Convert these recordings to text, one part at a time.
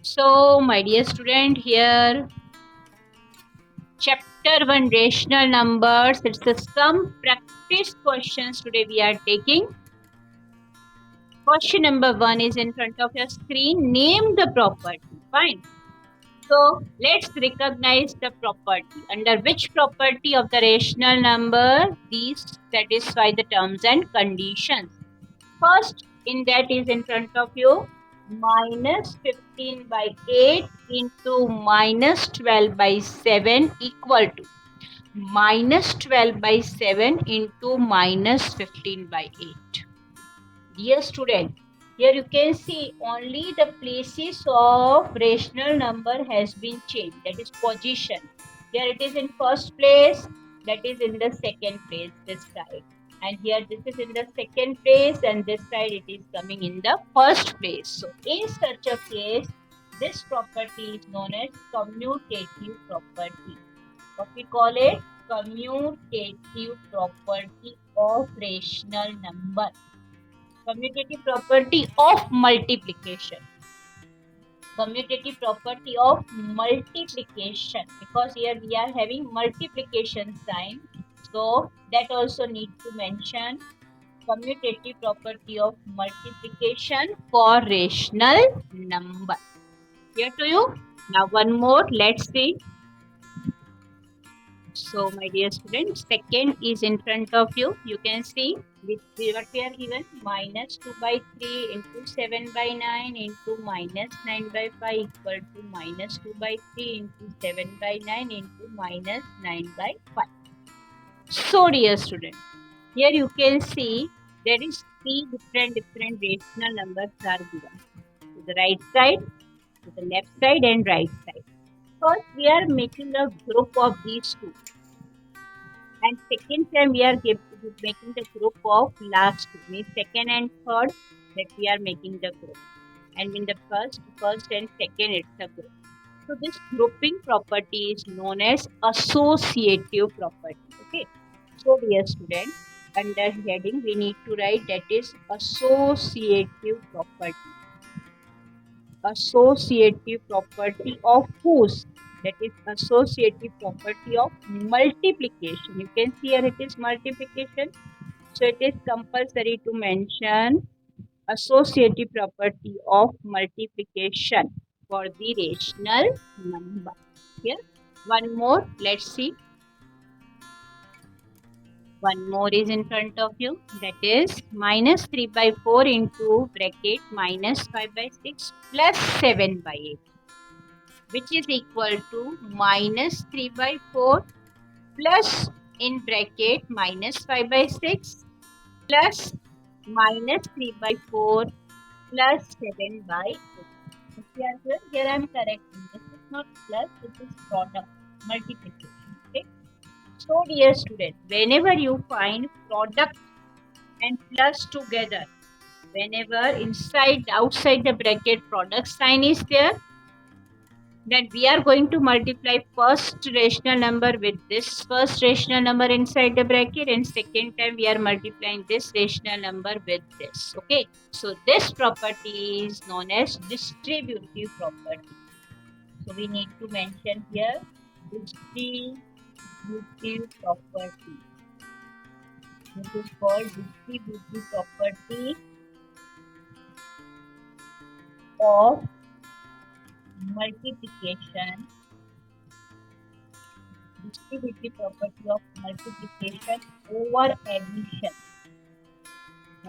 So, my dear student, here chapter 1 rational numbers. It's a some practice questions today we are taking. Question number 1 is in front of your screen. Name the property. Fine. So, let's recognize the property. Under which property of the rational number these satisfy the terms and conditions? First, in that is in front of you minus 15 by 8 into minus 12 by 7 equal to minus 12 by 7 into minus 15 by 8. Dear student, here you can see only the places of rational number has been changed, that is position. Here it is in first place, that is in the second place this side, and here this is in the second place and this side it is coming in the first place. So in such a case this property is known as commutative property. What we call it? Commutative property of rational number. Commutative property of multiplication. Commutative property of multiplication, because here we are having multiplication sign, so that also need to mention commutative property of multiplication for rational number. Clear to you? Now one more, let's see. So, my dear students, second is in front of you. You can see what we are given minus 2 by 3 into 7 by 9 into minus 9 by 5 equal to minus 2 by 3 into 7 by 9 into minus 9 by 5. So, dear student, here you can see there is three different rational numbers are given. To the right side, to the left side and right side. First, we are making a group of these two. And second time we are making the group of last two, means second and third that we are making the group. And in the first and second it's a group. So this grouping property is known as associative property. Okay. So dear student, under heading we need to write that is associative property. Associative property of whose? That is associative property of multiplication. You can see here it is multiplication. So it is compulsory to mention associative property of multiplication for the rational number. Here, one more. Let's see. One more is in front of you, that is minus 3 by 4 into bracket minus 5 by 6 plus 7 by 8, which is equal to minus 3 by 4 plus in bracket minus 5 by 6 plus minus 3 by 4 plus 7 by 8. Here I am correcting. This is not plus, this is product, multiplication. Okay. So dear student, whenever you find product and plus together, whenever inside outside the bracket product sign is there, then we are going to multiply first rational number with this first rational number inside the bracket, and second time we are multiplying this rational number with this. Okay, so this property is known as distributive property. So we need to mention here distributive property. This is called distributive property of multiplication. Distributive property of multiplication over addition.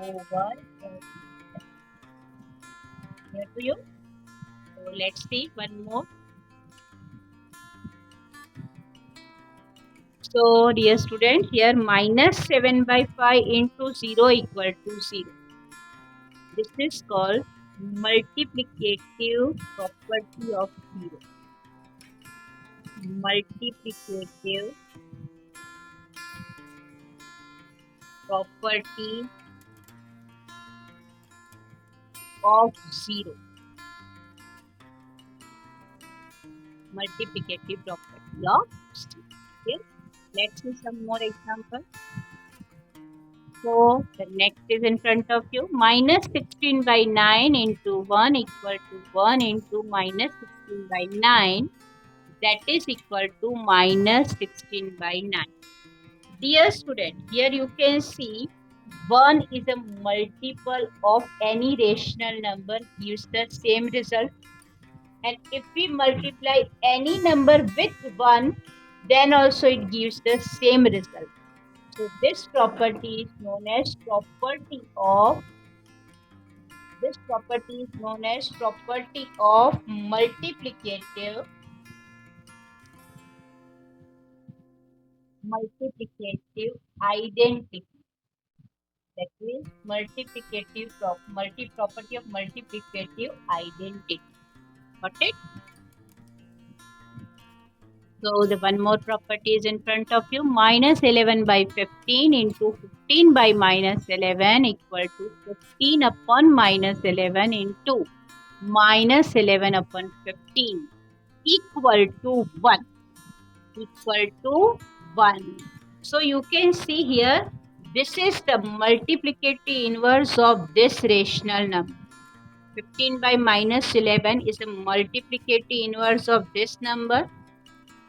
Over addition. Clear to you? So let's see one more. So dear student, here minus 7 by 5 into 0 equal to 0. This is called multiplicative property of 0. Multiplicative property of 0. Multiplicative property of 0. Okay. Let's see some more examples. So the next is in front of you. Minus 16 by 9 into 1 equal to 1 into minus 16 by 9. That is equal to minus 16 by 9. Dear student, here you can see 1 is a multiple of any rational number gives the same result. And if we multiply any number with 1, then also it gives the same result. So this property is known as property of multiplicative identity. That is multi-property of multiplicative identity. Got it? So the one more property is in front of you. Minus 11 by 15 into 15 by minus 11 equal to 15 upon minus 11 into minus 11 upon 15 equal to 1. Equal to 1. So you can see here, this is the multiplicative inverse of this rational number. 15 by minus 11 is a multiplicative inverse of this number.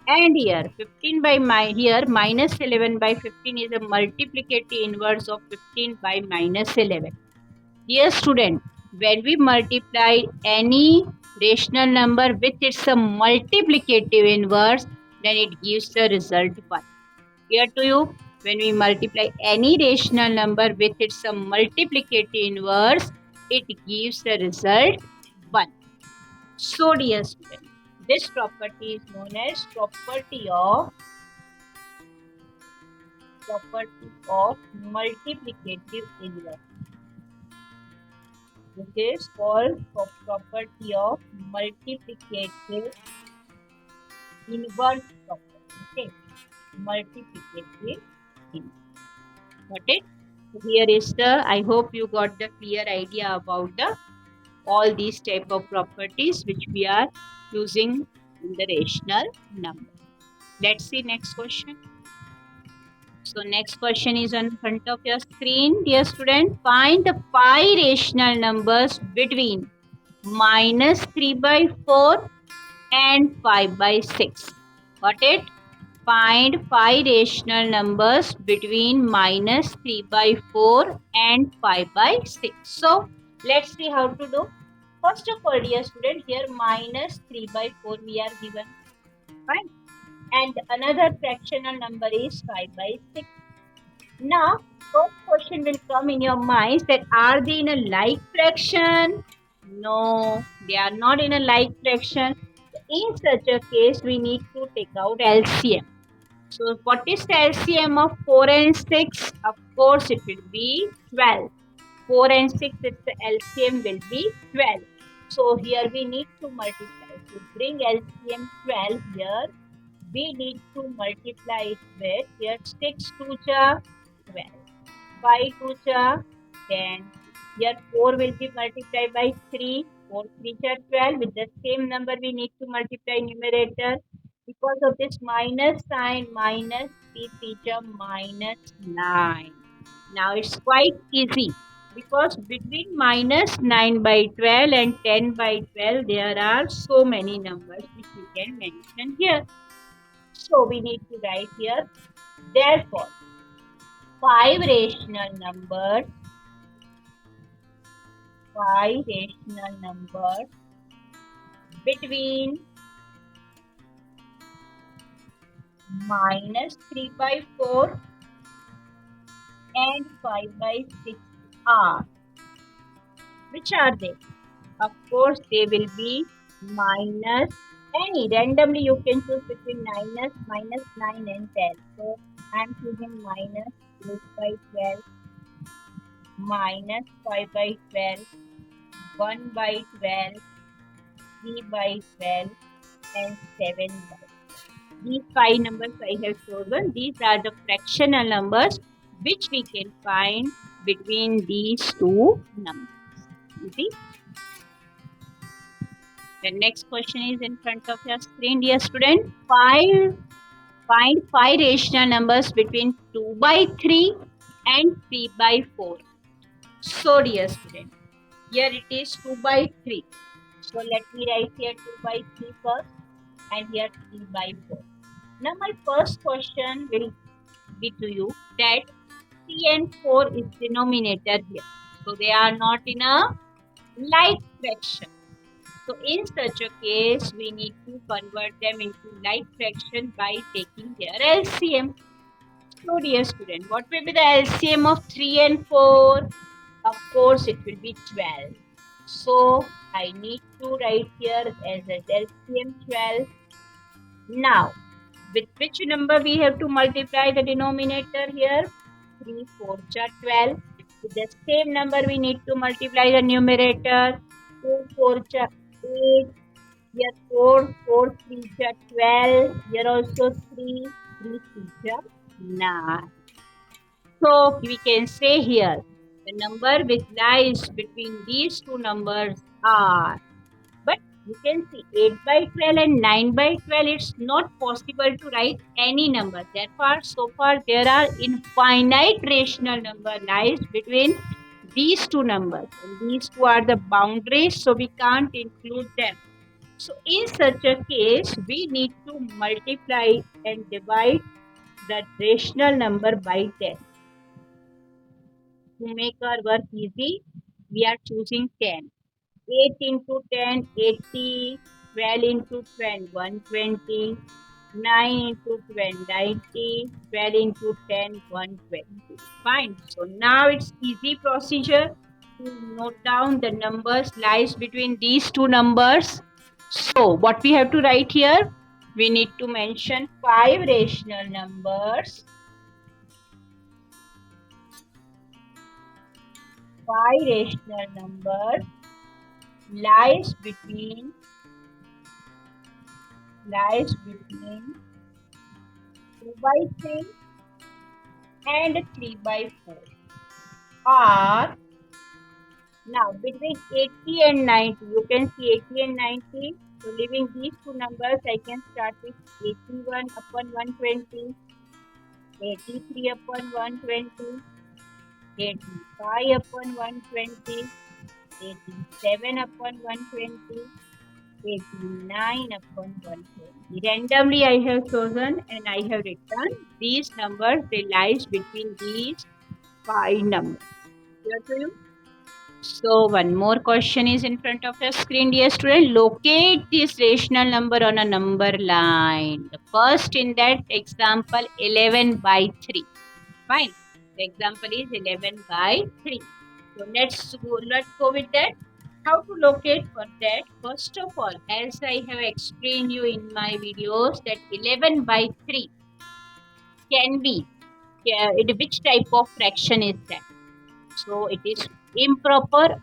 And here 15 by minus 11 by 15 is a multiplicative inverse of 15 by minus 11. Dear student, when we multiply any rational number with its a multiplicative inverse, then it gives the result 1. Clear to you? When we multiply any rational number with its a multiplicative inverse, it gives the result 1. So dear student, this property is known as property of multiplicative inverse. This is called property of multiplicative inverse property. Okay, multiplicative inverse. Got it? So here is the. I hope you got the clear idea about the all these type of properties which we are using in the rational number. Let's see next question. So next question is in front of your screen. Dear student, find the 5 rational numbers between minus 3 by 4 and 5 by 6. Got it? Find 5 rational numbers between minus 3 by 4 and 5 by 6. So let's see how to do. First of all, dear student, here minus 3 by 4 we are given. Fine. And another fractional number is 5 by 6. Now, first question will come in your minds that are they in a like fraction? No, they are not in a like fraction. In such a case, we need to take out LCM. So, what is the LCM of 4 and 6? Of course, it will be 12. 4 and 6, its LCM will be 12. So, here we need to multiply. To bring LCM 12 here, we need to multiply it with here 6 2 ja 12, 5 2 ja 10. Here 4 will be multiplied by 3, 4 3 ja 12. With the same number we need to multiply numerator. Because of this minus sign, minus 3 3 ja minus 9. Now it's quite easy. Because between minus 9 by 12 and 10 by 12, there are so many numbers which we can mention here. So we need to write here, therefore, 5 rational numbers between minus 3 by 4 and 5 by 6 are. Which are they? Of course, they will be minus any. Randomly, you can choose between minus 9 and 10. So, I am choosing minus 8 by 12, minus 5 by 12, 1 by 12, 3 by 12, and 7 by 12. These 5 numbers I have chosen. These are the fractional numbers which we can find between these two numbers. You see? The next question is in front of your screen, dear student. Find 5 rational numbers between 2 by 3 and 3 by 4. So dear student, here it is 2 by 3. So let me write here 2 by 3 first and here 3 by 4. Now my first question will be to you that 3 and 4 is denominator here. So they are not in a like fraction. So in such a case, we need to convert them into like fraction by taking their LCM. So dear student, what will be the LCM of 3 and 4? Of course, it will be 12. So I need to write here as a LCM 12. Now, with which number we have to multiply the denominator here? 3 4 12. With the same number we need to multiply the numerator. 2 4 8. Here 4 4 3 12. Here also 3 3 3 9. So we can say here the number which lies between these two numbers are, but you can see 8 by 12 and 9 by 12, it's not possible to write any number. Therefore, so far there are infinite rational number lies between these two numbers. And these two are the boundaries, so we can't include them. So in such a case, we need to multiply and divide the rational number by 10. To make our work easy, we are choosing 10. 8 into 10, 80, 12 into 10, 120, 9 into 12, 90, 12 into 10, 120. Fine. So now it's easy procedure to note down the numbers lies between these two numbers. So what we have to write here? We need to mention 5 rational numbers. 5 rational numbers lies between 2 by 3 and 3 by 4 are now between 80 and 90. You can see 80 and 90. So leaving these two numbers, I can start with 81 upon 120, 83 upon 120, 85 upon 120, 87 upon 120, 89 upon 120. Randomly I have chosen and I have written these numbers. They lies between these 5 numbers. Clear to you? So one more question is in front of your screen, dear student. Locate this rational number on a number line. The first in that example 11 by 3. Fine. The example is 11 by 3. So let's go with that. How to locate for that? First of all, as I have explained you in my videos, that 11 by 3 can be, which type of fraction is that? So it is improper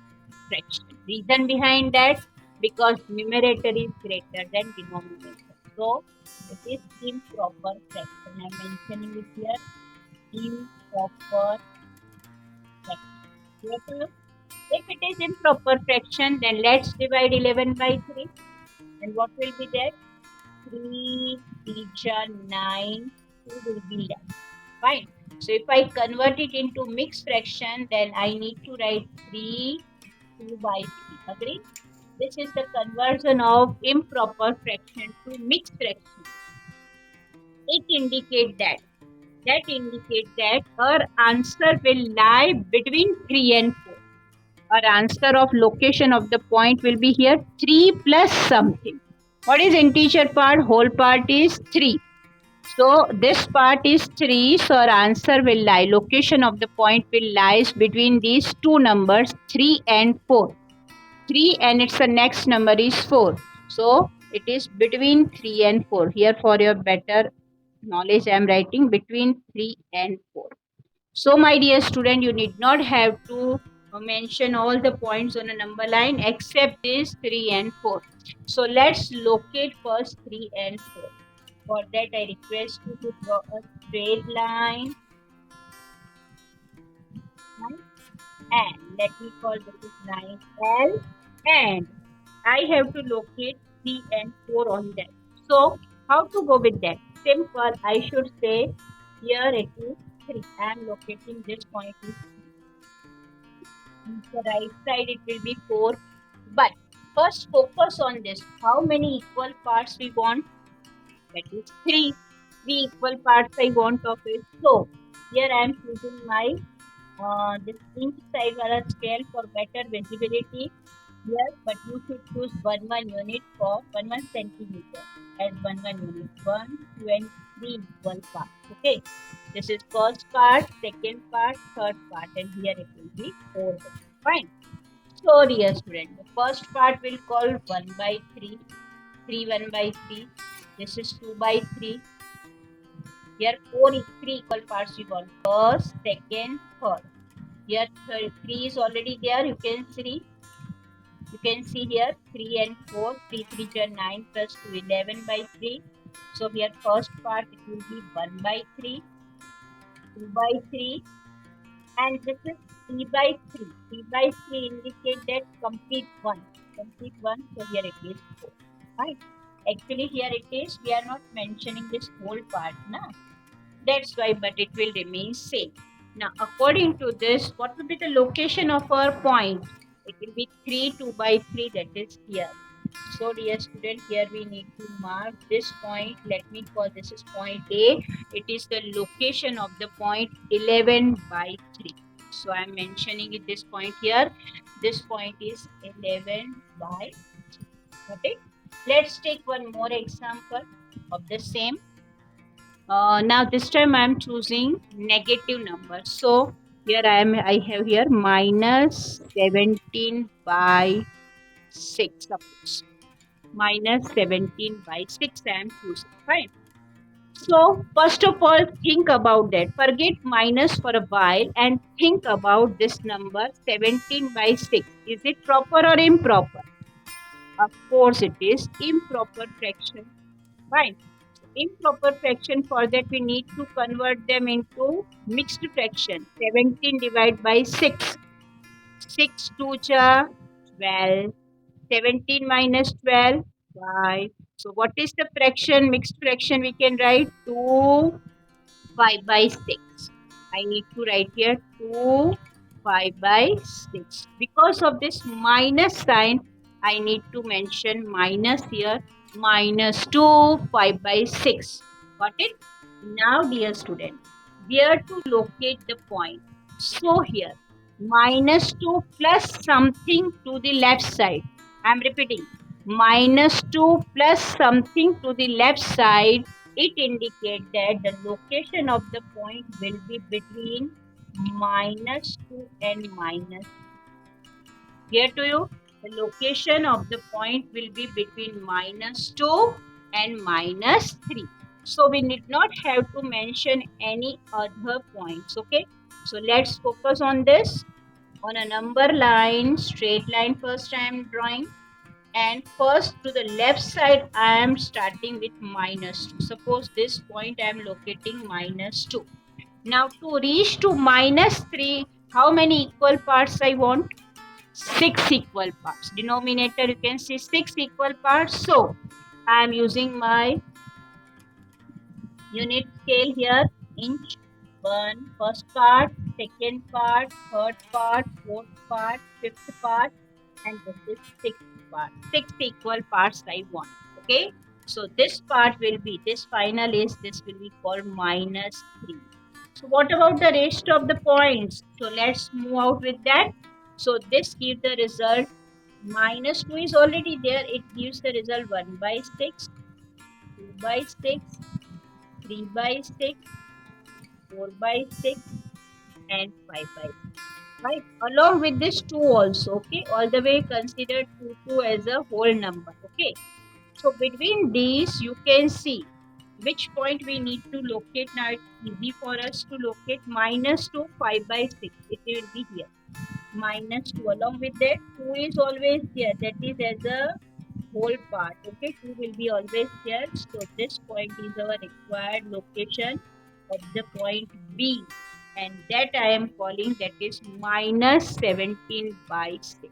fraction. Reason behind that, because numerator is greater than denominator. So it is improper fraction. I am mentioning it here. Improper fraction. If it is improper fraction, then let's divide 11 by 3. And what will be there? 3 3 9, 2 will be there. Fine. So if I convert it into mixed fraction, then I need to write 3 2 by 3. Agree? This is the conversion of improper fraction to mixed fraction. It indicates that our answer will lie between 3 and 4. Our answer of location of the point will be here 3 plus something. What is integer part? Whole part is 3. So this part is 3. So our answer will lie. Location of the point will lies between these two numbers 3 and 4. 3 and its the next number is 4. So it is between 3 and 4. Here for your better knowledge I am writing between 3 and 4. So my dear student, you need not have to mention all the points on a number line except this 3 and 4. So let's locate first 3 and 4. For that I request you to draw a straight line. And let me call this line L, and I have to locate 3 and 4 on that. So how to go with that? Simple. I should say here it is 3. I am locating this point is 3. On the right side it will be 4. But first focus on this. How many equal parts we want? That is 3. 3 equal parts I want of it. So here I am choosing my this inch size wala scale for better visibility. Yes, but you should choose 1 unit for 1 centimeter as 1 unit. 1, 2, and 3 equal parts. Okay. This is first part, second part, third part, and here it will be 4. Fine. So, dear student, the first part will call 1 by 3, 3 1 by 3. This is 2 by 3. Here 3 equal parts you want. First, second, third. Here 3 is already there. You can see here 3 and 4. 3 3 are 9 plus 2 11 by 3. So here first part it will be 1 by 3, 2 by 3, and this is 3 by 3. 3 by 3 indicate that complete 1. Complete 1. So here it is 4. Right? Actually here it is. We are not mentioning this whole part. Now. That's why, but it will remain same. Now, according to this, what will be the location of our point? It will be 3, 2 by 3, that is here. So, dear student, here we need to mark this point. Let me call this is point A. It is the location of the point 11 by 3. So, I am mentioning it this point here. This point is 11 by 3. Okay. Let's take one more example of the same. Now this time I am choosing negative number. So here I have here minus 17 by 6. Suppose minus 17 by 6 I am choosing. Fine. So first of all, think about that. Forget minus for a while and think about this number 17 by 6. Is it proper or improper? Of course it is improper fraction. Fine. Improper fraction, for that we need to convert them into mixed fraction. 17 divided by 6. 6 2 ja 12. 17 minus 12 5. So what is the fraction? Mixed fraction we can write 2 5 by 6. I need to write here 2 5 by 6. Because of this minus sign, I need to mention minus here. Minus 2 5 by 6. Got it? Now, dear student, where to locate the point? So here, minus 2 plus something to the left side. I am repeating. Minus 2 plus something to the left side. It indicates that the location of the point will be between minus 2 and minus. Here to you, the location of the point will be between minus 2 and minus 3. So we need not have to mention any other points. Okay. So let's focus on this. On a number line, straight line first I am drawing. And first to the left side I am starting with minus 2. Suppose this point I am locating minus 2. Now to reach to minus 3, how many equal parts I want? 6 equal parts. Denominator you can see 6 equal parts. So I am using my unit scale here. Inch 1, first part, second part, third part, fourth part, fifth part, and this is sixth part. 6 equal parts I want. Okay. So this part will be, this final is, this will be called minus 3. So what about the rest of the points? So let's move out with that. So this gives the result minus 2 is already there. It gives the result 1 by 6, 2 by 6, 3 by 6, 4 by 6, and 5 by 6. Right? Along with this 2 also. Okay. All the way consider 2 as a whole number. Okay. So between these you can see which point we need to locate. Now it's easy for us to locate minus 2, 5 by 6. It will be here. Minus 2. Along with that, 2 is always here. That is as a whole part. Okay, 2 will be always here. So this point is our required location of the point B. And that I am calling, that is minus 17 by 6.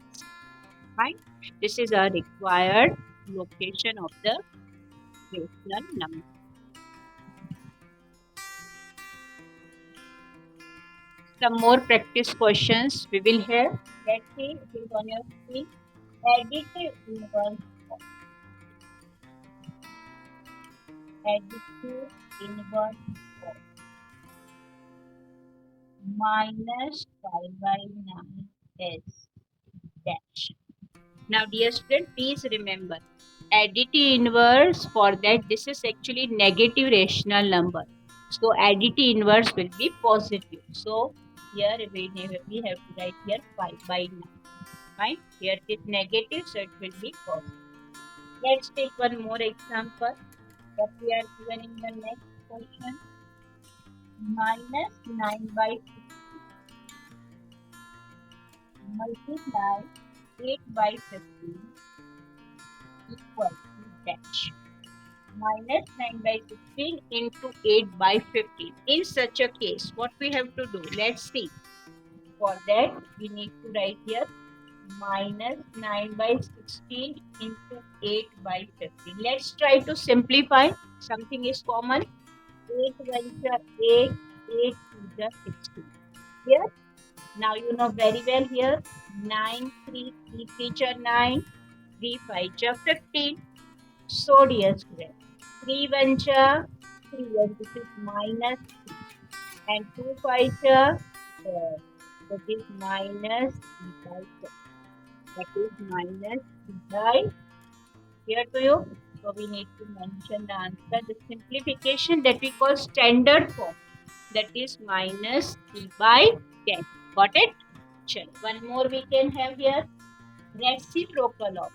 Right? This is our required location of the rational number. some more practice questions we will have. Let's see, it is on your screen. Additive inverse of additive inverse of minus 5 by 9 s dash. Now, dear student, please remember additive inverse for that this is actually negative rational number. So, additive inverse will be positive. So, here we have to write here 5 by 9. Fine. Here it is negative, so it will be positive. Let's take one more example that we are given in the next question. Minus 9 by 50 multiply 8 by 15 equal to dash. Minus 9 by 16 into 8 by 15. In such a case, what we have to do? Let's see. For that, we need to write here minus 9 by 16 into 8 by 15. Let's try to simplify. Something is common. 8 1 8, 8 2 16. Here, now you know very well here. 9 3 3 3 9, 3 5 15. So dear student, 3 1 3 1, this is minus 3, and 2 5 that is minus 3 by 4. That is minus 3 by here to you. So we need to mention the answer, the simplification that we call standard form, that is minus 3 by 10. Got it? Chalo. One more we can have here, reciprocal of.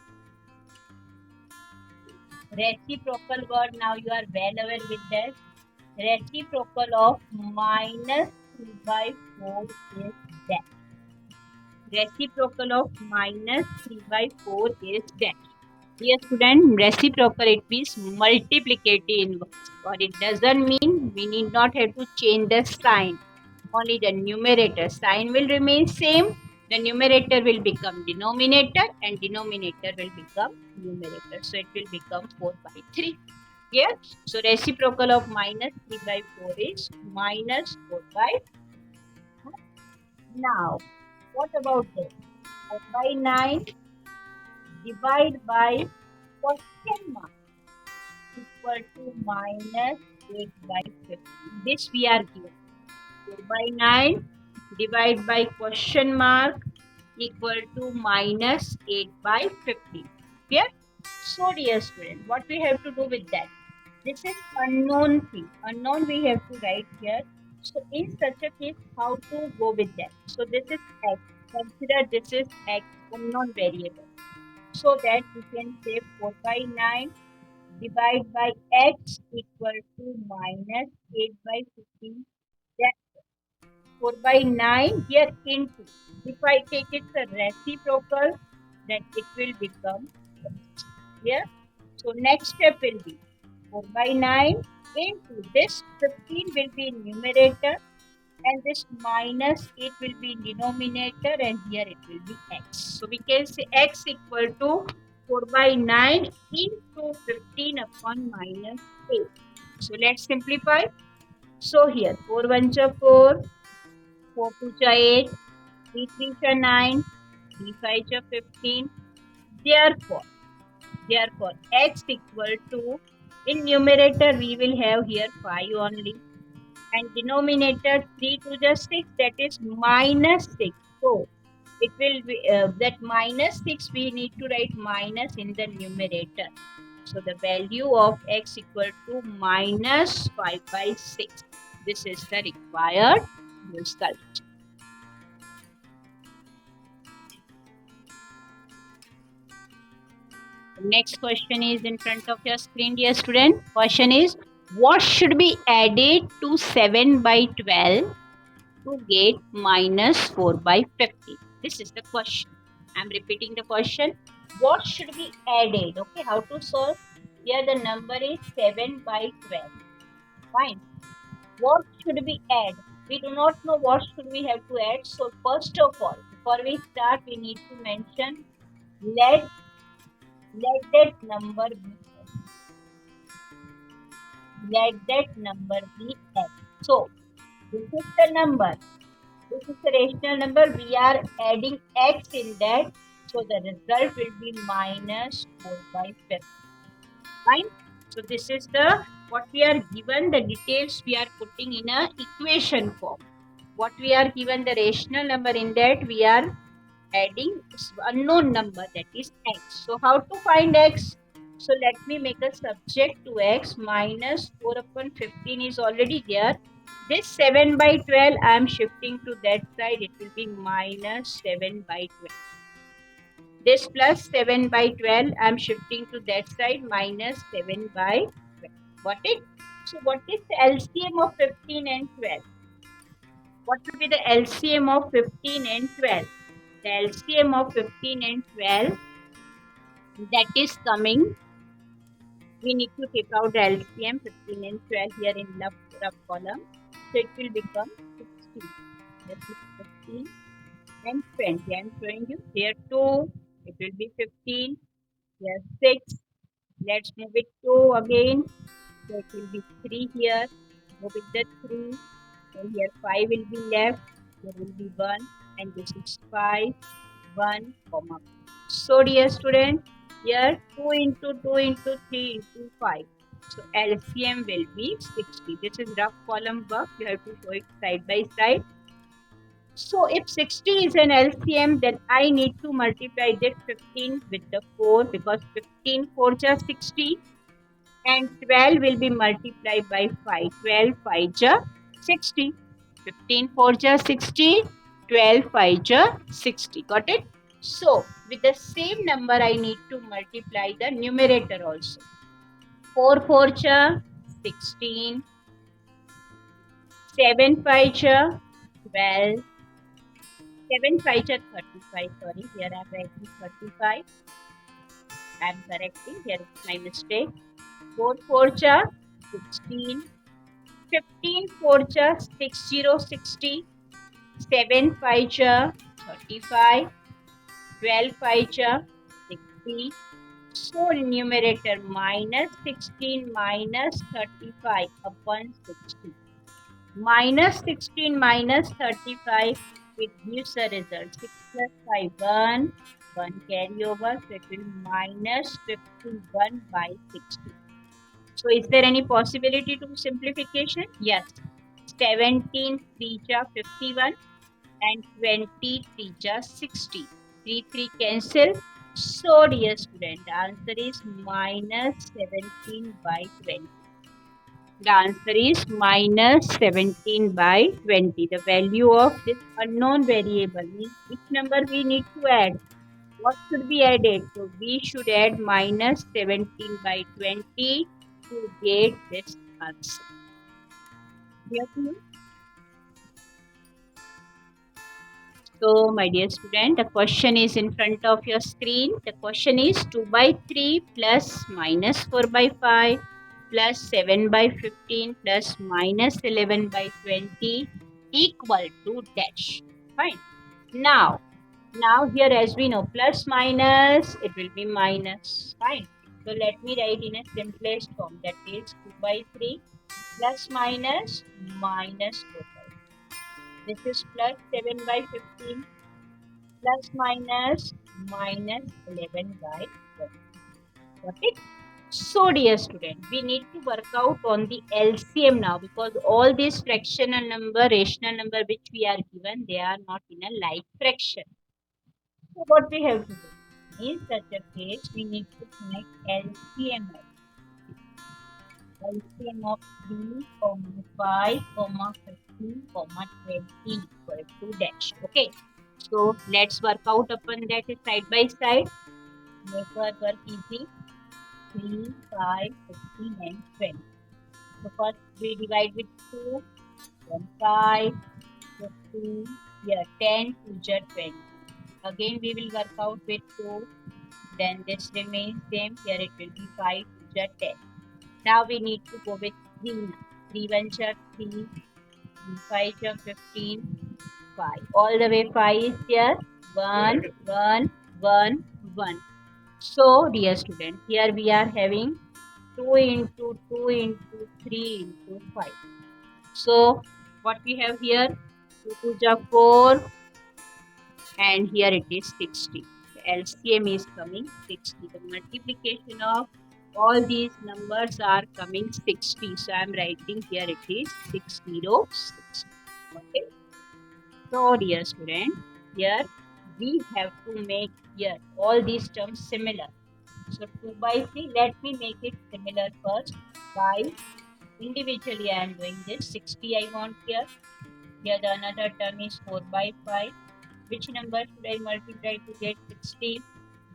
Reciprocal word, now you are well aware with that. Reciprocal of minus 3 by 4 is that. Reciprocal of minus 3 by 4 is that. Dear student, reciprocal it means multiplicative inverse. But it doesn't mean we need not have to change the sign. Only the numerator sign will remain same. The numerator will become denominator and denominator will become numerator. So it will become 4 by 3. Here, so reciprocal of minus 3 by 4 is minus 4 by 4. Now, what about this? 4 by 9 divide by question mark equal to minus 8 by 15. This we are given. 4 by 9 divide by question mark equal to minus 8 by 15. Clear? So dear student, what we have to do with that? This is unknown thing. Unknown we have to write here. So in such a case, how to go with that? So this is x. Consider this is x, unknown variable. So that we can say 4 by 9 divide by x equal to minus 8 by 15. That 4 by 9 here into. If I take it the reciprocal, then it will become here. So next step will be 4 by 9 into this 15 will be numerator and this minus 8 will be denominator and here it will be x. So we can say x equal to 4 by 9 into 15 upon minus 8. So let's simplify. So here 4 1 4, 4 2 8, 3 3 9, 3 5 15. Therefore x equal to, in numerator we will have here 5 only and denominator 3 to 6, that is minus 6. So it will be that minus 6 we need to write minus in the numerator. So the value of x equal to minus 5 by 6. This is the required result. Next question is in front of your screen, dear student. Question is, what should be added to 7 by 12 to get minus 4 by 50? This is the question. I am repeating the question. What should be added? Okay, how to solve? Here the number is 7 by 12. Fine. What should we add? We do not know what should we have to add. So first of all, before we start, we need to mention let that number be x. Let that number be x. So this is the number. This is a rational number. We are adding x in that. So the result will be minus 4 by 50. Fine. So this is the what we are given, the details we are putting in a equation form. What we are given the rational number, in that we are adding unknown number, that is x. So how to find x? So let me make a subject to x. Minus 4 upon 15 is already there. This 7 by 12 I am shifting to that side. It will be minus 7 by 12. This plus 7 by 12 I am shifting to that side, minus 7 by 12. Got it? So what is the LCM of 15 and 12? What will be the LCM of 15 and 12? The LCM of 15 and 12, that is coming. We need to take out the LCM 15 and 12 here in rough column. So it will become 16. This is 15 and 20. I am showing you here 2. It will be 15. Here 6. Let's move it 2 again. So it will be 3 here. Move it the 3. So here 5 will be left. There will be 1. And this is 5. 1, comma. So dear student, here 2 into 2 into 3 into 5. So LCM will be 60. This is rough column work. You have to show it side by side. So if 60 is an LCM, then I need to multiply that 15 with the 4, because 15 4s are 60 and 12 will be multiplied by 5. 12 5s are 60. 15 4s are 60. 12 5s are 60. Got it? So with the same number, I need to multiply the numerator also. 4 4s are 16. 7 5s are 12. 7 5s are 35. Sorry, here I am writing 35. I am correcting. Here is my mistake. 4 4s are 16. 15 4s are 60 60. 7 5s are 35. 12 5s are 60. So numerator minus 16 minus 35 upon 60. Minus 16 minus 35, it gives a result. 6 plus 5, 1. 1 carry over, so it will be minus 51 by 60. So is there any possibility to simplification? Yes. 17 3 are 51 and 20 3 are 60. 3 3 cancel. So dear student, the answer is minus 17 by 20. The answer is minus 17 by 20. The value of this unknown variable means which number we need to add. What should be added? So we should add minus 17 by 20 to get this answer. Clear to you? So my dear student, the question is in front of your screen. The question is 2 by 3 plus minus 4 by 5 plus 7 by 15 plus minus 11 by 20 equal to dash. Fine. Now here, as we know, plus minus, it will be minus. Fine. So let me write in a simplest form, that is 2 by 3 plus minus minus 4 by 5. This is plus 7 by 15 plus minus minus 11 by 20. Got it? So dear student, we need to work out on the LCM now, because all these fractional number, rational number which we are given, they are not in a like fraction. So what we have to do? In such a case, we need to connect LCM of 3, 5, 15, 20 equal to dash. Okay. So let's work out upon that side by side. Make our work easy. 3, 5, 15 and 20. So first we divide with 2, then 5, 15, here 10, 2 20. Again we will work out with 2, then this remains same, here it will be 5, 2 10. Now we need to go with 3, 3 1 3, 3 5 15, 5. All the way 5 is here, 1, 1, 1, 1. So dear student, here we are having 2 into 2 into 3 into 5. So what we have here, 2 2 4, and here it is 60. The LCM is coming 60. The multiplication of all these numbers are coming 60. So I am writing here it is 606. Okay. So dear student, here we have to make here all these terms similar. So 2 by 3, let me make it similar first. By individually I am doing this. 60 I want here. Here the another term is 4 by 5. Which number should I multiply to get 60?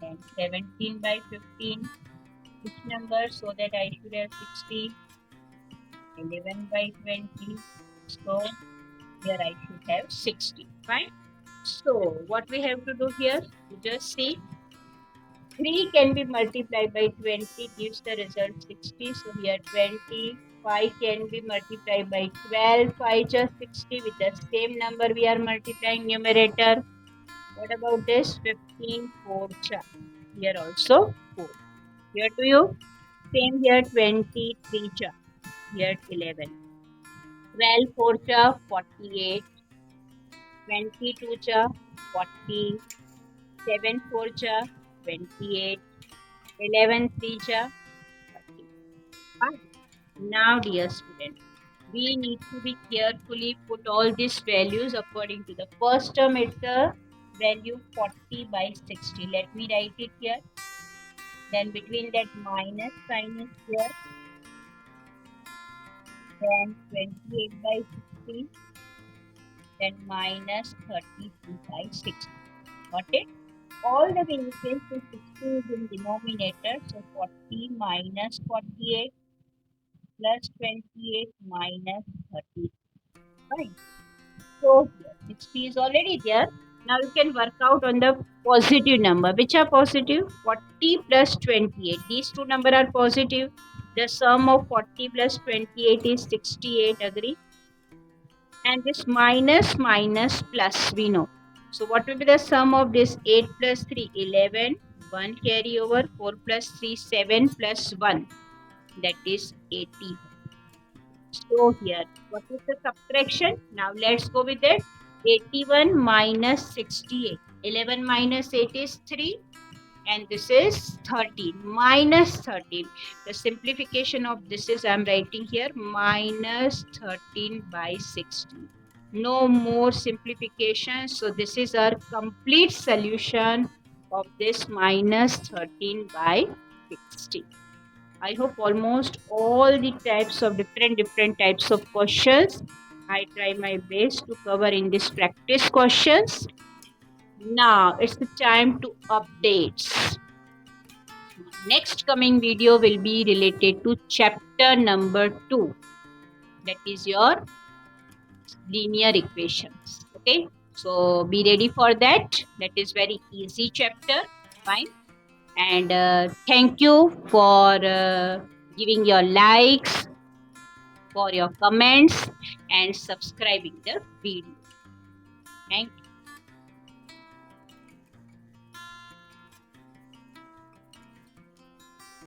Then 17 by 15. Which number so that I should have 60? 11 by 20. So here I should have 60. Fine. So what we have to do here? You just see 3 can be multiplied by 20 gives the result 60. So here 20. 5 can be multiplied by 12. 5 just 60 with the same number we are multiplying numerator. What about this? 15 4 cha. Here also 4. Here to you. Same here 23 cha. Here 11. 12 4 cha 48. 22 cha 40. 7 4 cha 28. 11 3 cha 40. Now dear student, we need to be carefully put all these values according to the first term. It's the value 40 by 60. Let me write it here. Then between that minus sign is here. Then 28 by 60. Then minus 33 by 60. Got it? All the values to 60 is in denominator. So 40 minus 48 plus 28 minus 30. Fine. So here 60 is already there. Now you can work out on the positive number. Which are positive? 40 plus 28. These two numbers are positive. The sum of 40 plus 28 is 68. Agree? And this minus minus plus we know. So what will be the sum of this? 8 plus 3 11. 1 carry over. 4 plus 3 7 plus 1. That is 80. So here, what is the subtraction? Now let's go with it. 81 minus 68. 11 minus 8 is 3. And this is 13. Minus 13. The simplification of this is, I am writing here, minus 13 by 60. No more simplification. So this is our complete solution of this minus 13 by 60. I hope almost all the types of different types of questions I try my best to cover in this practice questions. Now it's the time to updates. Next coming video will be related to chapter number 2. That is your linear equations. Okay. So be ready for that. That is very easy chapter. Fine. And thank you for giving your likes, for your comments and subscribing the video. Thank you.